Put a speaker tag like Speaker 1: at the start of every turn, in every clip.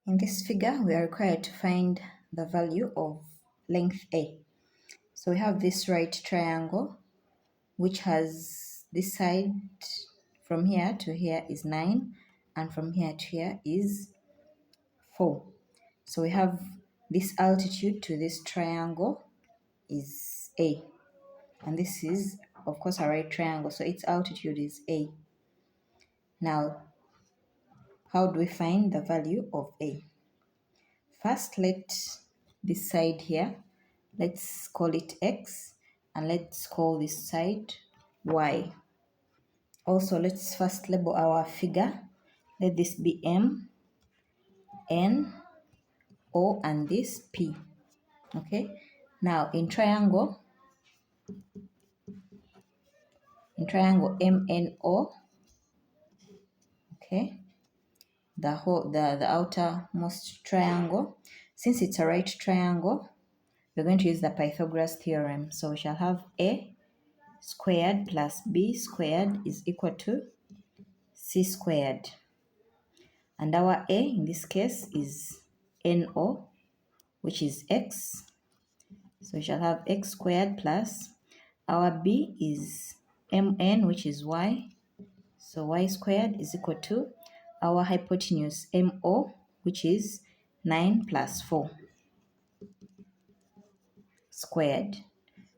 Speaker 1: In this figure, we are required to find the value of length A. So we have this right triangle, which has this side from here to here is 9, and from here to here is 4. So we have this altitude to this triangle is A. And this is, of course, a right triangle, so its altitude is A. Now, how do we find the value of A? First, let this side here, let's call it X, and let's call this side Y. Also, let's first label our figure. Let this be M, N, O, and this P. Okay. Now, in triangle MNO, okay, the outermost triangle, since it's a right triangle, we're going to use the Pythagoras theorem. So we shall have A squared plus B squared is equal to C squared. And our A in this case is NO, which is X. So we shall have X squared plus our B is MN, which is Y. So Y squared is equal to our hypotenuse MO, which is 9 plus 4 squared.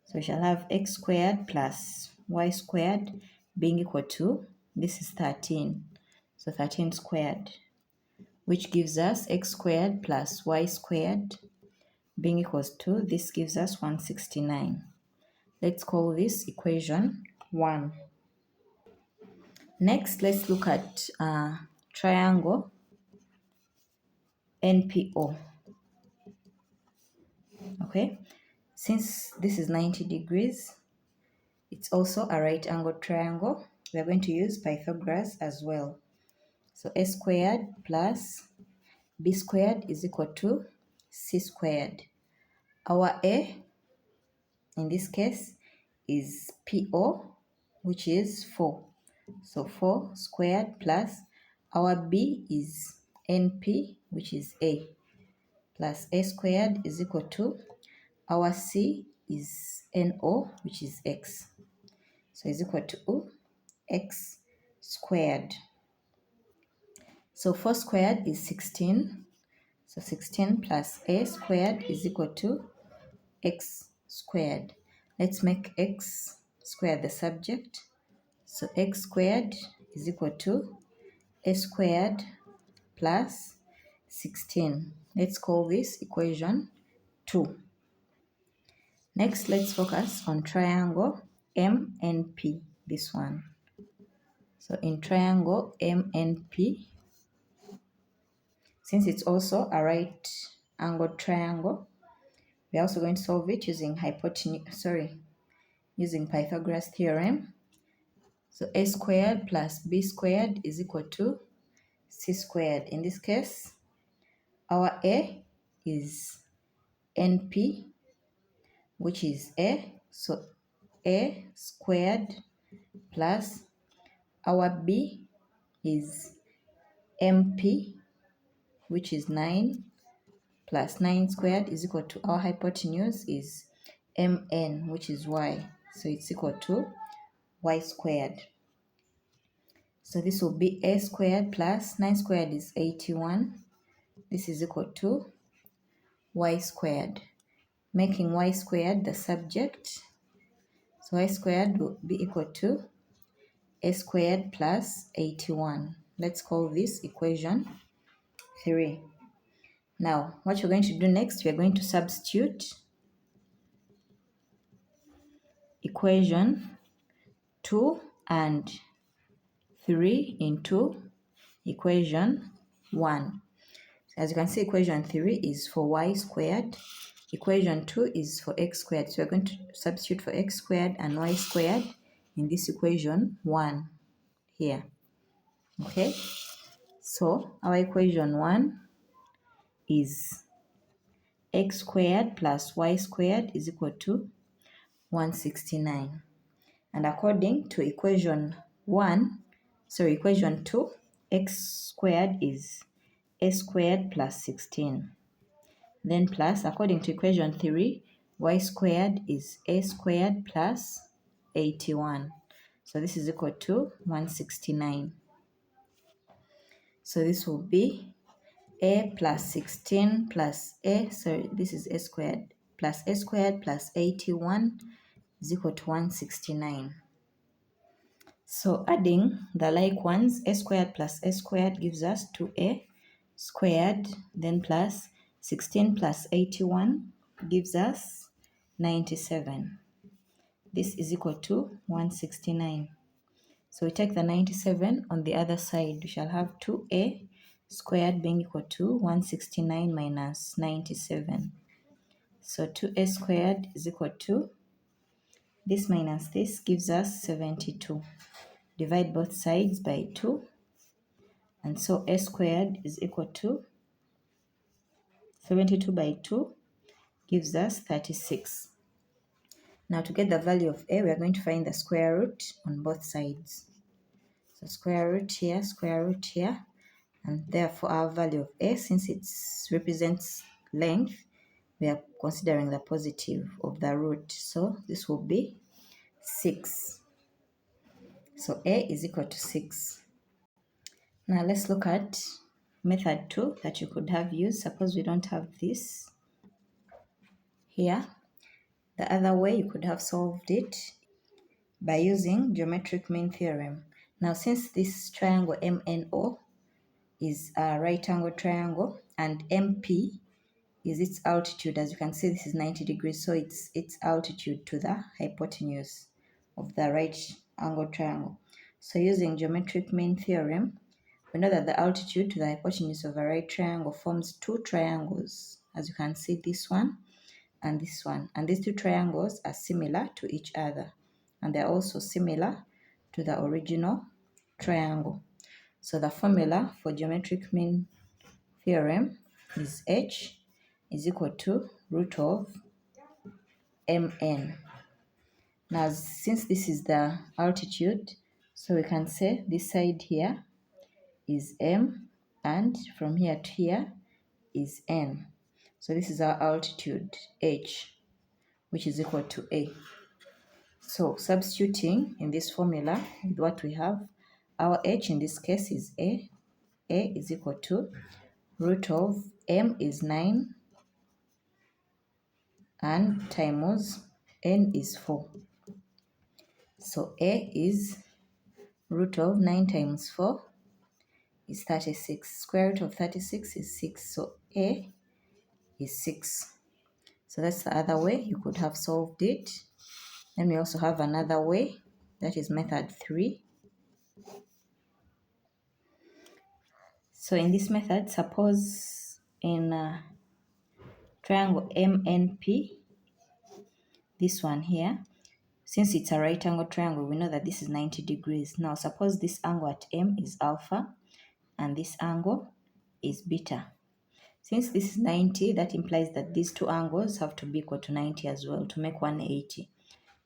Speaker 1: So we shall have X squared plus Y squared being equal to, this is 13. So 13 squared, which gives us X squared plus Y squared being equals to, this gives us 169. Let's call this equation 1. Next, let's look at triangle NPO. Okay, since this is 90 degrees, it's also a right angle triangle. We're going to use Pythagoras as well. So A squared plus B squared is equal to C squared. Our A, in this case, is PO, which is 4. So 4 squared plus our B is NP, which is A, plus A squared is equal to our C is NO, which is X. So is equal to X squared. So 4 squared is 16. So 16 plus A squared is equal to X squared. Let's make X squared the subject. So X squared is equal to A squared plus 16. Let's call this equation 2. Next, let's focus on triangle MNP, this one. So in triangle MNP, since it's also a right angled triangle, we're also going to solve it using using Pythagoras theorem. So A squared plus B squared is equal to C squared. In this case, our A is NP, which is A. So A squared plus our B is MP, which is 9, plus 9 squared is equal to our hypotenuse is MN, which is Y. So it's equal to Y squared. So this will be A squared plus 9 squared is 81. This is equal to Y squared, making Y squared the subject. So Y squared will be equal to A squared plus 81. Let's call this equation 3. Now, what you're going to do next, we're going to substitute equation 2 and 3 into equation 1. As you can see, equation 3 is for y squared. Equation 2 is for x squared. So we're going to substitute for x squared and y squared in this equation 1 here. Okay, so our equation 1 is x squared plus y squared is equal to 169. And according to equation 2, x squared is a squared plus 16. Then plus, according to equation 3, y squared is a squared plus 81. So this is equal to 169. So this will be a plus 16 plus this is a squared plus 81 is equal to 169. So adding the like ones, a squared plus a squared gives us 2a squared, then plus 16 plus 81 gives us 97. This is equal to 169. So we take the 97 on the other side. We shall have 2a squared being equal to 169 minus 97. So 2a squared is equal to, this minus this gives us 72. Divide both sides by 2. And so a squared is equal to 72 by 2 gives us 36. Now to get the value of a, we are going to find the square root on both sides. So square root here, and therefore our value of a, since it represents length, we are considering the positive of the root. So this will be 6. So a is equal to 6. Now let's look at method 2 that you could have used. Suppose we don't have this here. The other way you could have solved it by using geometric mean theorem. Now since this triangle MNO is a right angle triangle and MP is its altitude, as you can see this is 90 degrees, so it's its altitude to the hypotenuse of the right angle triangle. So using geometric mean theorem, we know that the altitude to the hypotenuse of a right triangle forms two triangles, as you can see this one and this one. And these two triangles are similar to each other, and they're also similar to the original triangle. So the formula for geometric mean theorem is H is equal to root of mn. Now since this is the altitude, so we can say this side here is m, and from here to here is n. So this is our altitude h, which is equal to a. So substituting in this formula with what we have, our h in this case is a is equal to root of m is 9 and times n is 4. So a is root of 9 times 4 is 36. Square root of 36 is 6. So a is 6. So that's the other way you could have solved it. Then we also have another way, that is method 3. So in this method, suppose in triangle MNP, this one here, since it's a right angle triangle, we know that this is 90 degrees. Now suppose this angle at M is alpha and this angle is beta. Since this is 90, that implies that these two angles have to be equal to 90 as well to make 180.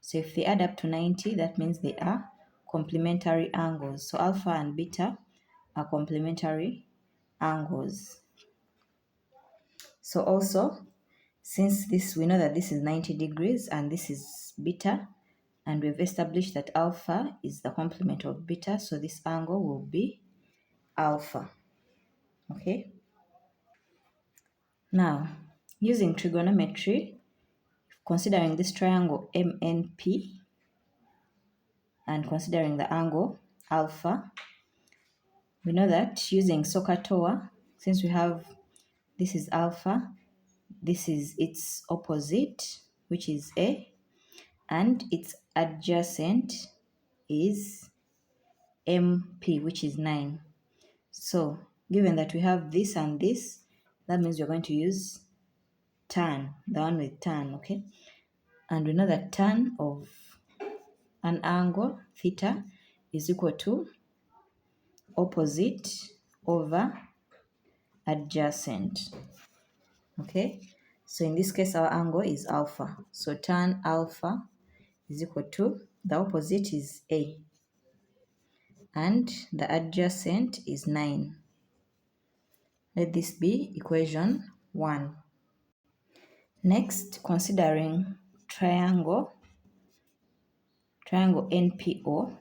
Speaker 1: So if they add up to 90, that means they are complementary angles. So alpha and beta are complementary angles. So also, since this, we know that this is 90 degrees and this is beta, and we've established that alpha is the complement of beta, so this angle will be alpha. Okay. Now, using trigonometry, considering this triangle MNP and considering the angle alpha, we know that using SOHCAHTOA, since we have this is alpha, this is its opposite, which is A, and its adjacent is MP, which is 9. So given that we have this and this, that means you're going to use tan, the one with tan, okay? And we know that tan of an angle, theta, is equal to opposite over adjacent, okay? So in this case, our angle is alpha. So tan alpha is equal to, the opposite is A, and the adjacent is 9. Let this be equation 1. Next, considering triangle NPO,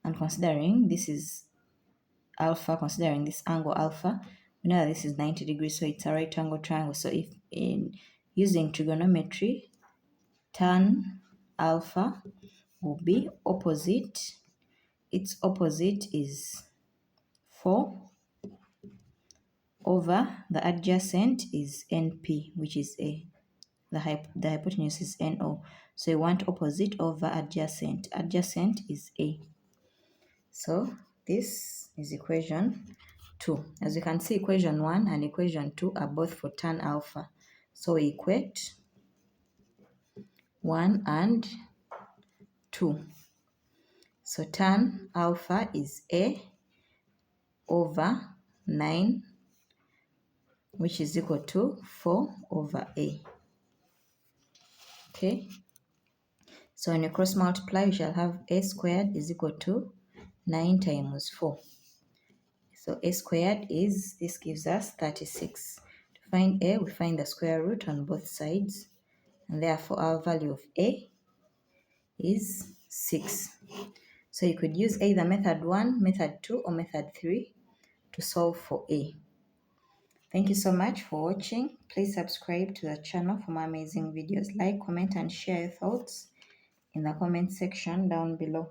Speaker 1: and considering this is alpha, considering this angle alpha, we know that this is 90 degrees, so it's a right angle triangle. So if in using trigonometry, tan alpha will be opposite, its opposite is 4 over the adjacent is NP, which is A. The hypotenuse is NO. So you want opposite over adjacent. Adjacent is A. So this is equation 2. As you can see, equation 1 and equation 2 are both for tan alpha. So we equate 1 and 2. So tan alpha is A over 9, which is equal to 4 over A. Okay. So when you cross multiply, we shall have A squared is equal to 9 times 4. So A squared is, this gives us 36. To find A, we find the square root on both sides. And therefore, our value of A is 6. So you could use either method 1, method 2, or method 3 to solve for A. Thank you so much for watching. Please subscribe to the channel for more amazing videos. Like, comment, and share your thoughts in the comment section down below.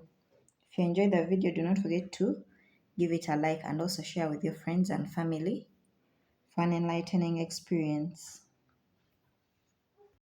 Speaker 1: If you enjoyed the video, do not forget to give it a like and also share with your friends and family for an enlightening experience.